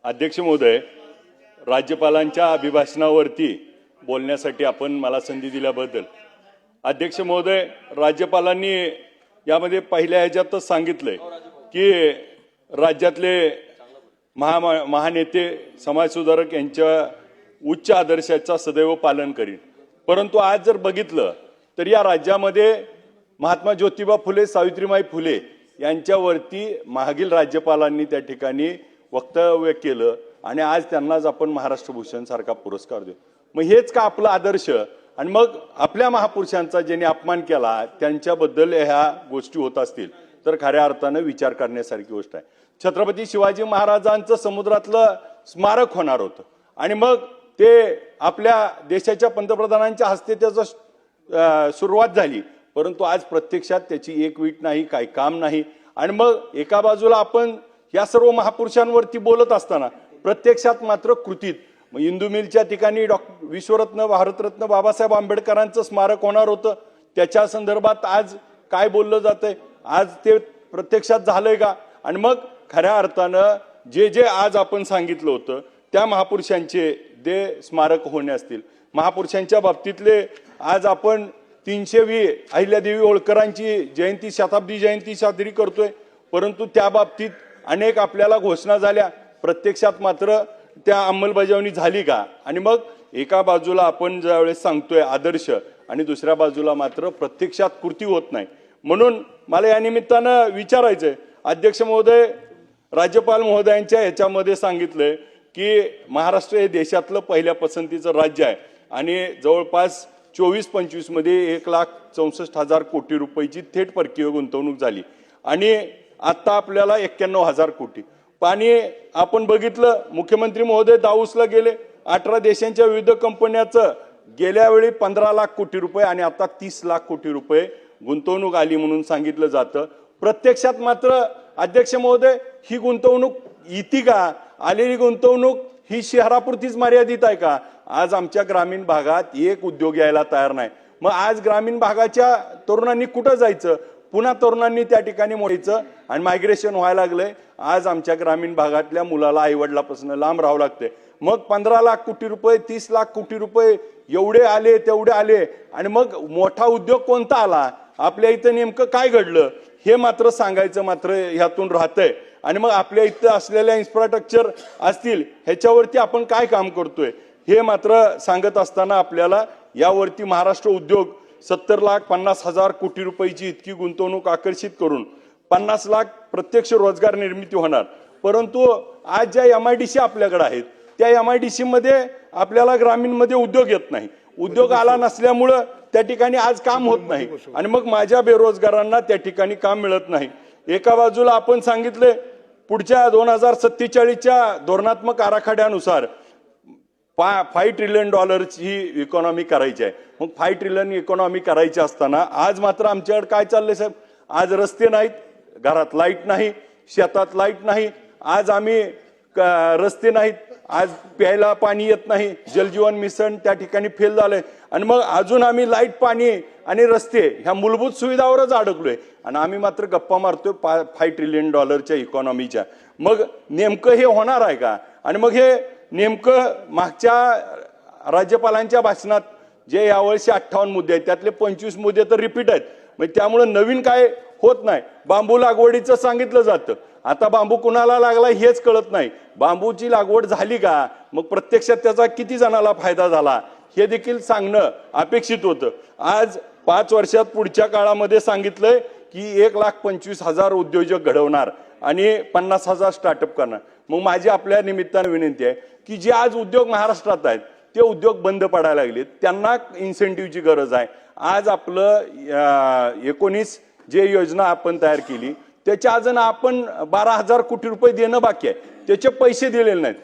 अध्यक्ष महोदय, राज्यपालांच्या अभिभाषणावरती बोलण्यासाठी आपण मला संधी दिल्याबद्दल अध्यक्ष महोदय, राज्यपालांनी यामध्ये पहिल्या ह्याच्यातच सांगितलंय की राज्यातले महानेते समाजसुधारक यांच्या उच्च आदर्शाचा सदैव पालन करीन। परंतु आज जर बघितलं तर या राज्यामध्ये महात्मा ज्योतिबा फुले, सावित्रीबाई फुले यांच्यावरती मागील राज्यपालांनी त्या ठिकाणी वक्तव्य केलं आणि आज त्यांनाच आपण महाराष्ट्र भूषण सारखा पुरस्कार देऊ। मग हेच का आपला आदर्श? आणि मग आपल्या महापुरुषांचा ज्यांनी अपमान केला त्यांच्याबद्दल ह्या गोष्टी होत असतील तर खऱ्या अर्थानं विचार करण्यासारखी गोष्ट आहे। छत्रपती शिवाजी महाराजांचं समुद्रातलं स्मारक होणार होतं आणि मग ते आपल्या देशाच्या पंतप्रधानांच्या हस्ते त्याचं सुरुवात झाली, परंतु आज प्रत्यक्षात त्याची एक वीट नाही, काही काम नाही। आणि मग एका बाजूला आपण या सर्व महापुरुषांवरती बोलत असताना प्रत्यक्षात मात्र कृतीत इंदू मिलच्या ठिकाणी विश्वरत्न भारतरत्न बाबासाहेब आंबेडकरांचं स्मारक होणार होतं, त्याच्या संदर्भात आज काय बोललं जातंय? आज ते प्रत्यक्षात झालंय का? आणि मग खऱ्या अर्थानं जे आज आपण सांगितलं होतं त्या महापुरुषांचे जे स्मारक होणे असतील, महापुरुषांच्या बाबतीतले आज आपण 320 अहिल्यादेवी होळकरांची जयंती, शताब्दी जयंती साजरी करतोय, परंतु त्या बाबतीत अनेक आपल्याला घोषणा झाल्या, प्रत्यक्षात मात्र त्या अंमलबजावणी झाली का? आणि मग एका बाजूला आपण ज्यावेळेस सांगतोय आदर्श आणि दुसऱ्या बाजूला मात्र प्रत्यक्षात कृती होत नाही। म्हणून मला या निमित्तानं विचारायचंय, अध्यक्ष महोदय, राज्यपाल महोदयांच्या ह्याच्यामध्ये सांगितलंय की महाराष्ट्र हे देशातलं पहिल्या पसंतीचं राज्य आहे आणि जवळपास 24-25 मध्ये 1,64,000 कोटी रुपयाची थेट परकीय गुंतवणूक झाली आणि आता आपल्याला 91,000 कोटी। आणि आपण बघितलं मुख्यमंत्री महोदय दाऊसला गेले, 18 देशांच्या विविध कंपन्याचं गेल्या वेळी 15 लाख कोटी रुपये आणि आता 30 लाख कोटी रुपये गुंतवणूक आली म्हणून सांगितलं जातं। प्रत्यक्षात मात्र अध्यक्ष महोदय ही गुंतवणूक येते का? आलेली गुंतवणूक ही शहरापुरतीच मर्यादित आहे का? आज आमच्या ग्रामीण भागात एक उद्योग यायला तयार नाही। मग आज ग्रामीण भागाच्या तरुणांनी कुठं जायचं? पुन्हा तरुणांनी त्या ठिकाणी मोडायचं आणि मायग्रेशन व्हायला लागलंय। आज आमच्या ग्रामीण भागातल्या मुलाला आईवडिलापासून लांब राहावं लागतंय। मग 15 लाख कोटी रुपये, 30 लाख कोटी रुपये एवढे आले तेवढे आले आणि मग मोठा उद्योग कोणता आला? आपल्या इथं नेमकं काय घडलं हे मात्र सांगायचं मात्र ह्यातून राहतंय। आणि मग आपल्या इथं असलेल्या इन्फ्रास्ट्रक्चर असतील ह्याच्यावरती आपण काय काम करतोय हे मात्र सांगत असताना आपल्याला यावरती महाराष्ट्र उद्योग 70,50,000 कोटी रुपयाची इतकी गुंतवणूक आकर्षित करून 50 लाख प्रत्यक्ष रोजगार निर्मिती होणार। परंतु आज ज्या MIDC आपल्याकडे आहेत त्या MIDC मध्ये आपल्याला ग्रामीणमध्ये उद्योग येत नाही, उद्योग आला नसल्यामुळं त्या ठिकाणी आज काम होत नाही आणि मग माझ्या बेरोजगारांना त्या ठिकाणी काम मिळत नाही। एका बाजूला आपण सांगितले पुढच्या 2047च्या धोरणात्मक आराखड्यानुसार 5 ट्रिलियन डॉलरची इकॉनॉमी करायची आहे। मग 5 ट्रिलियन इकॉनॉमी करायची असताना आज मात्र आमच्याकडे काय चाललंय साहेब? आज रस्ते नाहीत, घरात लाईट नाही, शेतात लाईट नाही, आज आम्ही रस्ते नाहीत, आज प्यायला पाणी येत नाही, जलजीवन मिशन त्या ठिकाणी फेल झालंय आणि मग अजून आम्ही लाईट, पाणी आणि रस्ते ह्या मूलभूत सुविधावरच अडकलोय आणि आम्ही मात्र गप्पा मारतोय 5 ट्रिलियन डॉलरच्या इकॉनॉमीच्या। मग नेमकं हे होणार आहे का? आणि मग हे नेमकं मागच्या राज्यपालांच्या भाषणात जे यावर्षी 58 मुद्दे आहेत त्यातले 25 मुद्दे तर रिपीट आहेत, मग त्यामुळे नवीन काय होत नाही। बांबू लागवडीचं सांगितलं जातं, आता बांबू कुणाला लागला हेच कळत नाही। बांबूची लागवड झाली का? मग प्रत्यक्षात त्याचा किती जणाला फायदा झाला हे देखील सांगणं अपेक्षित होतं। आज 5 वर्षात पुढच्या काळामध्ये सांगितलंय की 1,25,000 उद्योजक घडवणार आणि 50,000 स्टार्टअप करणार। मग माझी आपल्या निमित्तानं विनंती आहे की जे आज उद्योग महाराष्ट्रात आहेत ते उद्योग बंद पडायला लागले, त्यांना इन्सेंटिव्हची गरज आहे। आज आपलं 19 जे योजना आपण तयार केली त्याच्या अजून आपण 12,000 कोटी रुपये देणं बाकी आहे, त्याचे पैसे दिलेले नाहीत।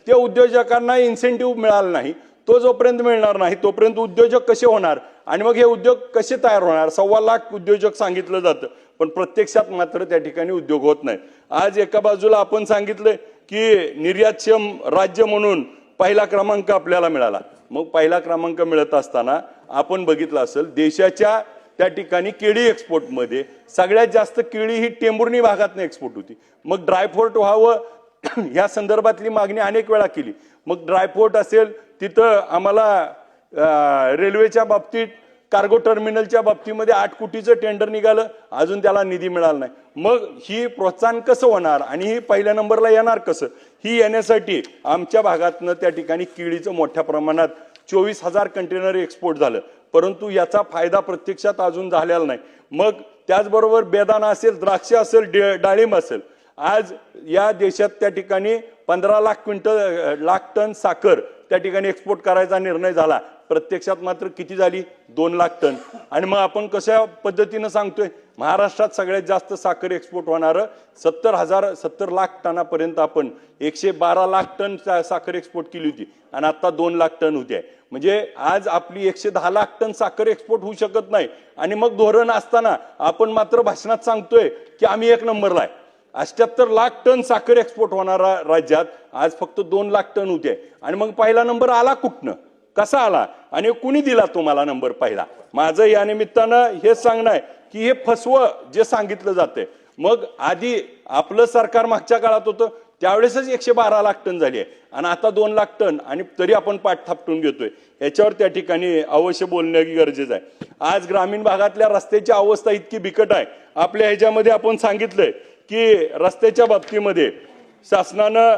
ते उद्योजकांना इन्सेंटिव्ह मिळाला नाही, तो जोपर्यंत मिळणार नाही तोपर्यंत उद्योजक कसे होणार आणि मग हे उद्योग कसे तयार होणार? 1.25 लाख उद्योजक सांगितलं जातं पण प्रत्यक्षात मात्र त्या ठिकाणी उद्योग होत नाही। आज एका बाजूला आपण सांगितलं की निर्यातक्षम राज्य म्हणून पहिला क्रमांक आपल्याला मिळाला, मग पहिला क्रमांक मिळत असताना आपण बघितलं असेल देशाच्या त्या ठिकाणी केळी एक्सपोर्टमध्ये सगळ्यात जास्त केळी ही टेंभुर्णी भागातून एक्सपोर्ट होती। मग ड्रायफ्रूट व्हावं या संदर्भातली मागणी अनेक वेळा केली. मग ड्रायपोर्ट असेल तिथं आम्हाला रेल्वेच्या बाबतीत कार्गो टर्मिनलच्या बाबतीमध्ये 8 कोटीचं टेंडर निघालं, अजून त्याला निधी मिळाला नाही. मग ही प्रोत्साहन कसं होणार आणि ही पहिल्या नंबरला येणार कसं? ही येण्यासाठी आमच्या भागातनं त्या ठिकाणी केळीचं मोठ्या प्रमाणात 24,000 कंटेनर एक्सपोर्ट झालं, परंतु याचा फायदा प्रत्यक्षात अजून झालेला नाही. मग त्याचबरोबर बेदाणा असेल, द्राक्ष असेल, डाळिंब असेल, आज या देशात त्या ठिकाणी 15 लाख टन साखर त्या ठिकाणी एक्सपोर्ट करायचा निर्णय झाला. प्रत्यक्षात मात्र किती झाली? 2 लाख टन. आणि मग आपण कशा पद्धतीनं सांगतोय? महाराष्ट्रात सगळ्यात जास्त साखर एक्सपोर्ट होणारं 70 लाख टनापर्यंत आपण 112 लाख टन साखर एक्सपोर्ट केली होती आणि आता 2 लाख टन होती आहे. म्हणजे आज आपली 110 लाख टन साखर एक्सपोर्ट होऊ शकत नाही. आणि मग धोरण असताना आपण मात्र भाषणात सांगतोय की आम्ही 1 नंबरला आहे. 78 लाख टन साखर एक्सपोर्ट होणारा राज्यात आज फक्त 2 लाख टन होते. आणि मग पहिला नंबर आला कुठनं? कसा आला आणि कुणी दिला तुम्हाला नंबर पहिला? माझं या निमित्तानं हेच सांगणं आहे की हे फसवं जे सांगितलं जाते. मग आधी आपलं सरकार मागच्या काळात होतं त्यावेळेसच 112 लाख टन झाली आहे आणि आता 2 लाख टन, आणि तरी आपण पाठ थापटून घेतोय. याच्यावर त्या ठिकाणी अवश्य बोलणं गरजेचं आहे. आज ग्रामीण भागातल्या रस्त्याची अवस्था इतकी बिकट आहे. आपल्या ह्याच्यामध्ये आपण सांगितलंय की रस्त्याच्या बाबतीमध्ये शासनानं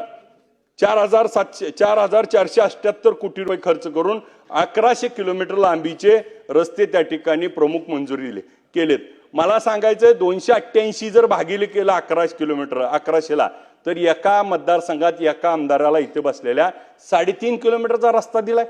4,478 कोटी रुपये खर्च करून 1100 किलोमीटर लांबीचे रस्ते त्या ठिकाणी प्रमुख मंजुरी केलेत. मला सांगायचंय 288 जर भागिले केलं 1100 किलोमीटर 1100ला, तर एका मतदारसंघात एका आमदाराला इथे बसलेल्या 3.5 किलोमीटरचा रस्ता दिलाय.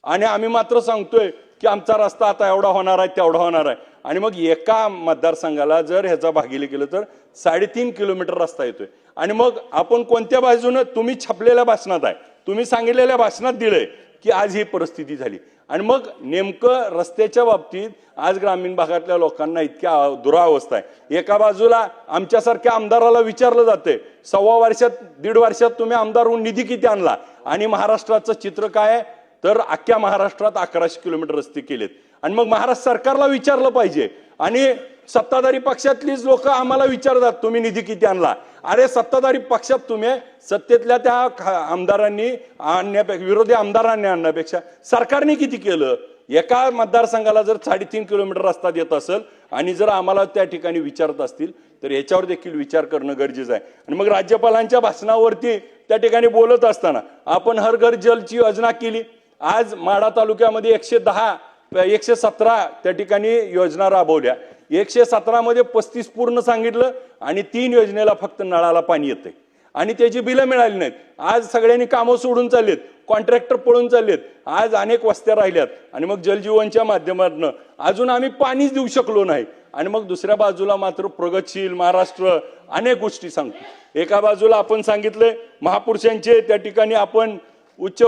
आणि आम्ही मात्र सांगतोय की आमचा रस्ता आता एवढा होणार आहे तेवढा होणार आहे. आणि मग एका मतदारसंघाला जर ह्याचा भागिले केलं तर 3.5 किलोमीटर रस्ता येतोय. आणि मग आपण कोणत्या बाजूनं? तुम्ही छापलेल्या भाषणात आहे, तुम्ही सांगितलेल्या भाषणात दिलंय की आज ही परिस्थिती झाली. आणि मग नेमकं रस्त्याच्या बाबतीत आज ग्रामीण भागातल्या लोकांना इतक्या दुरावस्था आहे. एका बाजूला आमच्यासारख्या आमदाराला विचारलं जाते 1.25 वर्षात 1.5 वर्षात तुम्ही आमदार होऊन निधी किती आणला? आणि महाराष्ट्राचं चित्र काय आहे? तर अख्ख्या महाराष्ट्रात 1100 किलोमीटर रस्ते केलेत. आणि मग महाराष्ट्र सरकारला विचारलं पाहिजे. आणि सत्ताधारी पक्षातलीच लोक आम्हाला विचारतात तुम्ही निधी किती आणला? अरे सत्ताधारी पक्षात तुम्ही सत्तेतल्या त्या आमदारांनी आणण्यापेक्षा, विरोधी आमदारांनी आणण्यापेक्षा सरकारने किती केलं? एका मतदारसंघाला जर 3.5 किलोमीटर रस्ता देत असेल आणि जर आम्हाला त्या ठिकाणी विचारत असतील तर याच्यावर देखील विचार करणं गरजेचं आहे. आणि मग राज्यपालांच्या भाषणावरती त्या ठिकाणी बोलत असताना आपण हर घर जलची योजना केली. आज माढा तालुक्यामध्ये 117 त्या ठिकाणी योजना राबवल्या. 117 मध्ये 35 पूर्ण सांगितलं आणि 3 योजनेला फक्त नळाला पाणी येतंय आणि त्याची बिलं मिळाली नाहीत. आज सगळ्यांनी कामं सोडून चाललेत, कॉन्ट्रॅक्टर पळून चाललेत. आज अनेक वस्त्या राहिल्यात आणि मग जलजीवनच्या माध्यमातून अजून आम्ही पाणीच देऊ शकलो नाही. आणि मग दुसऱ्या बाजूला मात्र प्रगतशील महाराष्ट्र अनेक गोष्टी सांगतो. एका बाजूला आपण सांगितलंय महापुरुषांचे त्या ठिकाणी आपण उच्च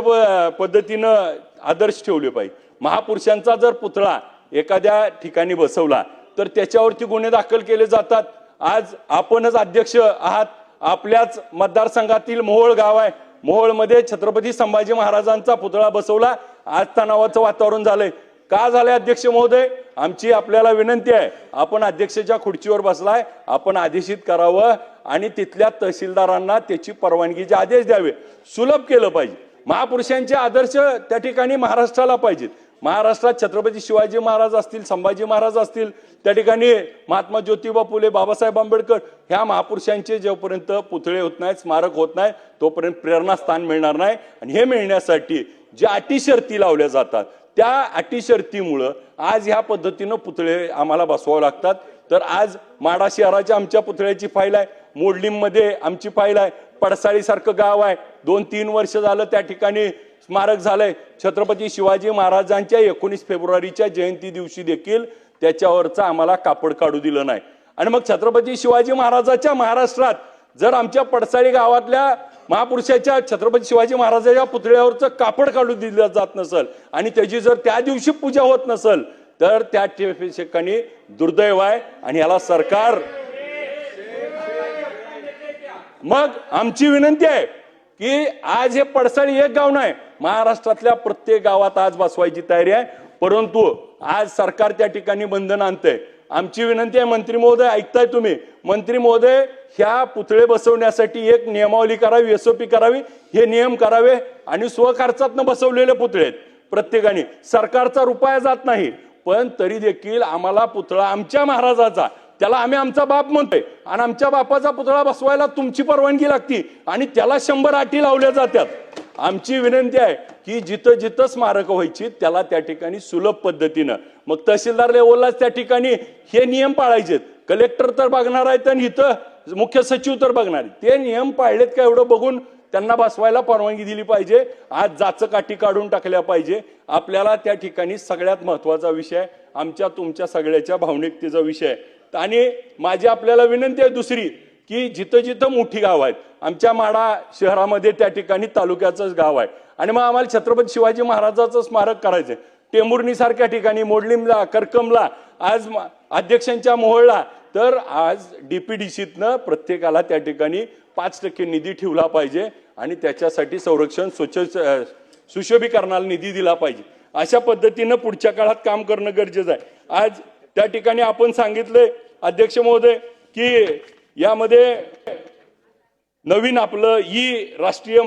पद्धतीनं आदर्श ठेवले पाहिजे. महापुरुषांचा जर पुतळा एखाद्या ठिकाणी बसवला तर त्याच्यावरती गुन्हे दाखल केले जातात. आज आपणच अध्यक्ष आहात, आपल्याच मतदारसंघातील मोहोळ गाव आहे, मोहोळमध्ये छत्रपती संभाजी महाराजांचा पुतळा बसवला. आज तणावाचं वातावरण झालंय. का झालंय अध्यक्ष महोदय? आमची आपल्याला विनंती आहे, आपण अध्यक्षाच्या खुर्चीवर बसलाय, आपण आदेशित करावं आणि तिथल्या तहसीलदारांना त्याची परवानगीचे आदेश द्यावे. सुलभ केलं पाहिजे. महापुरुषांचे आदर्श त्या ठिकाणी महाराष्ट्राला पाहिजेत. महाराष्ट्रात छत्रपती शिवाजी महाराज असतील, संभाजी महाराज असतील, त्या ठिकाणी महात्मा ज्योतिबा फुले, बाबासाहेब आंबेडकर, ह्या महापुरुषांचे जोपर्यंत पुतळे होत नाहीत, स्मारक होत नाही, तोपर्यंत प्रेरणास्थान मिळणार नाही. आणि हे मिळण्यासाठी ज्या अटी शर्ती लावल्या जातात त्या अटी शर्तीमुळं आज ह्या पद्धतीनं पुतळे आम्हाला बसवावं लागतात. तर आज माढा शहराच्या आमच्या पुतळ्याची फाईल आहे, मोडलीमध्ये आमची फाईल आहे, पडसाळी सारखं गाव आहे, 2-3 वर्ष झालं त्या ठिकाणी स्मारक झालंय. छत्रपती शिवाजी महाराजांच्या 19 फेब्रुवारीच्या जयंती दिवशी देखील त्याच्यावरचं आम्हाला कापड काढू दिलं नाही. आणि मग छत्रपती शिवाजी महाराजाच्या महाराष्ट्रात जर आमच्या पडसाळी गावातल्या महापुरुषाच्या छत्रपती शिवाजी महाराजांच्या पुतळ्यावरचं कापड काढू दिलं जात नसेल आणि त्याची जर त्या दिवशी पूजा होत नसेल तर त्या ठिकाणी दुर्दैव आहे. आणि याला सरकार, मग आमची विनंती आहे की आज हे पडसाळी एक गाव नाही, महाराष्ट्रातल्या प्रत्येक गावात आज बसवायची तयारी आहे. परंतु आज सरकार त्या ठिकाणी बंधन आणतंय. आमची विनंती आहे, मंत्री महोदय ऐकताय तुम्ही, मंत्री महोदय ह्या पुतळे बसवण्यासाठी एक नियमावली करावी, एसओपी करावी, हे नियम करावे आणि स्वखर्चातनं बसवलेले पुतळे आहेत प्रत्येकाने, सरकारचा रुपया जात नाही, पण तरी देखील आम्हाला पुतळा आमच्या महाराजाचा, त्याला आम्ही आमचा बाप म्हणतोय आणि आमच्या बापाचा पुतळा बसवायला तुमची परवानगी लागती आणि त्याला 100 अटी लावल्या जातात. आमची विनंती आहे की जिथं जिथं स्मारक व्हायची त्याला त्या ठिकाणी सुलभ पद्धतीनं, मग तहसीलदार लेवललाच त्या ठिकाणी हे नियम पाळायचे, कलेक्टर तर बघणार आहेत आणि इथं मुख्य सचिव तर बघणार, ते नियम पाळलेत का एवढं बघून त्यांना बसवायला परवानगी दिली पाहिजे. आज जाचकाठी काढून टाकल्या पाहिजे. आपल्याला त्या ठिकाणी सगळ्यात महत्वाचा विषय आमच्या तुमच्या सगळ्याच्या भावनिकतेचा विषय. आणि माझी आपल्याला विनंती आहे दुसरी, की जिथं जिथं मोठी गाव आहेत, आमच्या माढा शहरामध्ये त्या ठिकाणी तालुक्याचंच गाव आहे आणि मग आम्हाला छत्रपती शिवाजी महाराजाचं स्मारक करायचंय, टेंभुर्णी सारख्या ठिकाणी, मोडलीमला, करकमला, आज अध्यक्षांच्या मोहोळला, तर आज डीपीडीसीतनं प्रत्येकाला त्या ठिकाणी 5% निधी ठेवला पाहिजे आणि त्याच्यासाठी संरक्षण सुशोभीकरणाला निधी दिला पाहिजे. अशा पद्धतीनं पुढच्या काळात काम करणं गरजेचं आहे. आज त्या ठिकाणी आपण सांगितले अध्यक्ष महोदय की यामध्ये नवीन आपलं राष्ट्रीय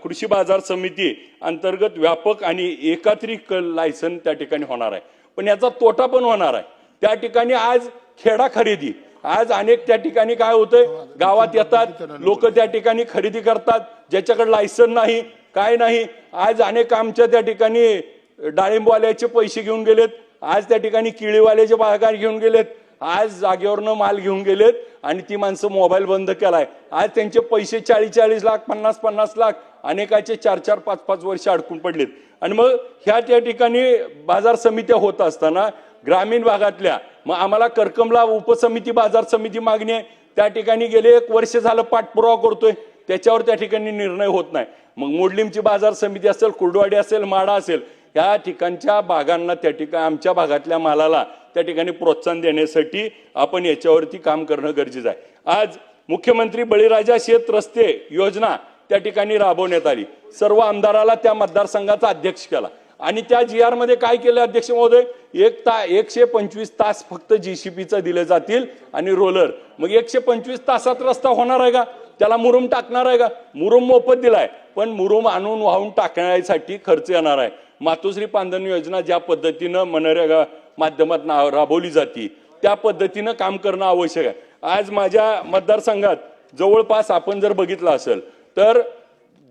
कृषी बाजार समिती अंतर्गत व्यापक आणि एकात्रित लायसन त्या ठिकाणी होणार आहे, पण याचा तोटा पण होणार आहे. त्या ठिकाणी आज खेडा खरेदी, आज अनेक त्या ठिकाणी काय होतंय, गावात येतात लोक त्या ठिकाणी खरेदी करतात, ज्याच्याकडे लायसन नाही काय नाही. आज अनेक आमच्या त्या ठिकाणी डाळिंबवाल्याचे पैसे घेऊन गेलेत, आज त्या ठिकाणी केळीवाल्याचे बागार घेऊन गेलेत, आज जागेवरनं माल घेऊन गेलेत आणि ती माणसं मोबाईल बंद केलाय. आज त्यांचे पैसे 40-40 लाख, 50-50 लाख, अनेकाचे 4-4, 5-5 वर्ष अडकून पडलेत. आणि मग ह्या त्या ठिकाणी बाजार समित्या होत असताना ग्रामीण भागातल्या, मग आम्हाला करकमला उपसमिती बाजार समिती मागणी आहे, त्या ठिकाणी गेले 1 वर्ष झालं पाठपुरावा करतोय, त्याच्यावर त्या ठिकाणी निर्णय होत नाही. मग मोडलीमची बाजार समिती असेल, कुर्डवाडी असेल, माडा असेल, या ठिकाणच्या बागांना त्या ठिकाणी आमच्या भागातल्या मालाला त्या ठिकाणी प्रोत्साहन देण्यासाठी आपण याच्यावरती काम करणं गरजेचं आहे. आज मुख्यमंत्री बळीराजा शेत रस्ते योजना त्या ठिकाणी राबवण्यात आली, सर्व आमदाराला त्या मतदारसंघाचा अध्यक्ष केला आणि त्या GR मध्ये काय केलं अध्यक्ष महोदय, 125 तास फक्त JCBचं दिले जातील आणि रोलर. मग 125 तासात रस्ता होणार आहे का? त्याला मुरुम टाकणार आहे का? मुरुम मोफत दिलाय, पण मुरुम आणून वाहून टाकण्यासाठी खर्च येणार आहे. मातोश्री पांधन योजना ज्या पद्धतीनं मनरेगा माध्यमातून राबवली जाते त्या पद्धतीनं काम करणं आवश्यक आहे. आज माझ्या मतदारसंघात जवळपास आपण जर बघितलं असेल तर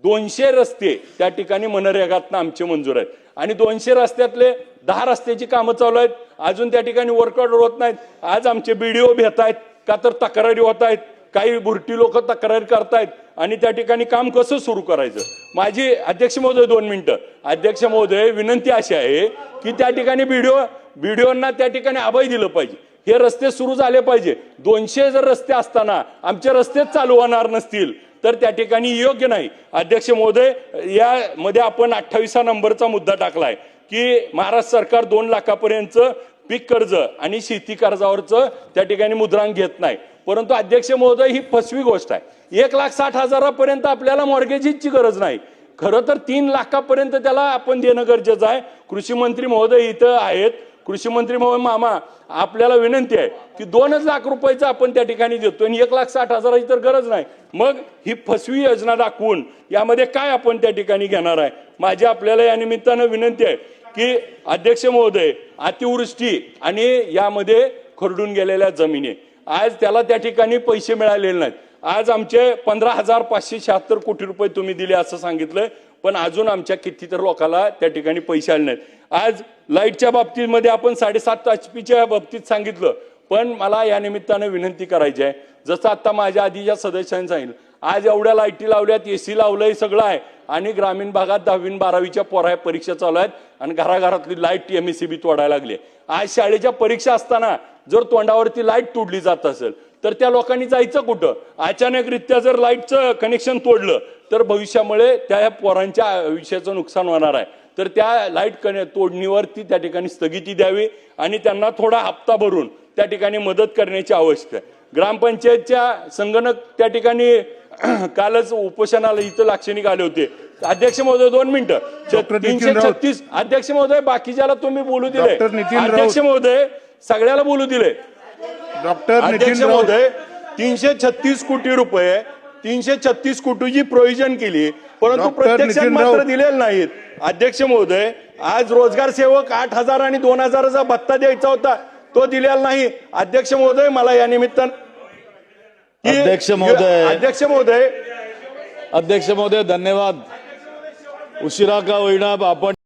200 रस्ते त्या ठिकाणी मनरेगातनं आमचे मंजूर आहेत आणि 200 रस्त्यातले 10 रस्त्याची कामं चालू आहेत, अजून त्या ठिकाणी वर्कआउट होत नाहीत. आज आमचे BDO भेट आहेत का तर तक्रारी होत आहेत, काही बुरटी लोक तक्रार करतायत आणि त्या ठिकाणी काम कसं सुरू करायचं. माझी अध्यक्ष महोदय 2 मिनिटं, अध्यक्ष महोदय विनंती अशी आहे की त्या ठिकाणी BDOंना त्या ठिकाणी अभय दिलं पाहिजे, हे रस्ते सुरू झाले पाहिजे. 200 जर रस्ते असताना आमचे रस्तेच चालू होणार नसतील तर त्या ठिकाणी योग्य नाही. अध्यक्ष महोदय यामध्ये आपण 28 नंबरचा मुद्दा टाकलाय की महाराष्ट्र सरकार 2 लाखापर्यंतचं पीक कर्ज आणि शेती कर्जावरचं त्या ठिकाणी मुद्रांक घेत नाही, परंतु अध्यक्ष महोदय ही फसवी गोष्ट आहे. 1,60,000 आपल्याला मॉर्गेजची गरज नाही, खरं तर 3 लाखापर्यंत त्याला आपण देणं गरजेचं आहे. कृषी मंत्री महोदय इथं आहेत, कृषी मंत्री महोदय मामा आपल्याला विनंती आहे की 2 लाख रुपयाचं आपण त्या ठिकाणी देतो आणि 1,60,000ची तर गरज नाही. मग ही फसवी योजना दाखवून यामध्ये काय आपण त्या ठिकाणी घेणार आहे. माझी आपल्याला या निमित्तानं विनंती आहे की अध्यक्ष महोदय अतिवृष्टी आणि यामध्ये खरडून गेलेल्या जमिनी, आज त्याला त्या ठिकाणी पैसे मिळालेले नाहीत. आज आमचे 15,576 कोटी रुपये तुम्ही दिले असं सांगितलंय, पण अजून आमच्या कितीतर लोकांना त्या ठिकाणी पैसे आले नाहीत. आज लाईटच्या बाबतीमध्ये आपण 7.5 HP बाबतीत सांगितलं, पण मला या निमित्तानं विनंती करायची आहे, जसं आता माझ्या आधीच्या सदस्यांनी सांगितलं, आज एवढ्या लाईटी लावल्यात, AC लावलंय, सगळं आहे आणि ग्रामीण भागात 10वी 12वीच्या पोरा परीक्षा चालू आहेत आणि घराघरातली लाईट MSCB तोडायला लागली. आज शाळेच्या परीक्षा असताना जर तोंडावरती लाईट तोडली जात असेल तर त्या लोकांनी जायचं कुठं? अचानकरित्या जर लाईटचं कनेक्शन तोडलं तर भविष्यामुळे त्या पोरांच्या आयुष्याचं नुकसान होणार आहे. तर त्या लाईट तोडणीवरती त्या ठिकाणी स्थगिती द्यावी आणि त्यांना थोडा हप्ता भरून त्या ठिकाणी मदत करण्याची आवश्यकता आहे. ग्रामपंचायतच्या संगणक त्या ठिकाणी कालच उपोषणाला इथं लाक्षणिक आले होते. अध्यक्ष महोदय 2 मिनिटं, 336 अध्यक्ष महोदय बाकीच्याला तुम्ही बोलू दिले, अध्यक्ष महोदय सगळ्याला बोलू दिले, डॉक्टर अध्यक्ष नितीन राऊत महोदय 336 कोटी रुपये 336 कोटीची प्रोव्हिजन केली, परंतु डॉक्टर प्रत्यक्षात नितीन मात्र राऊत. दिलेले नाहीत. अध्यक्ष महोदय, आज रोजगार सेवक 8,000 आणि 2,000चा भत्ता द्यायचा होता, तो दिलेला नाही. अध्यक्ष महोदय, मला या निमित्तानं अध्यक्ष महोदय धन्यवाद. उशिरा का होईना आपण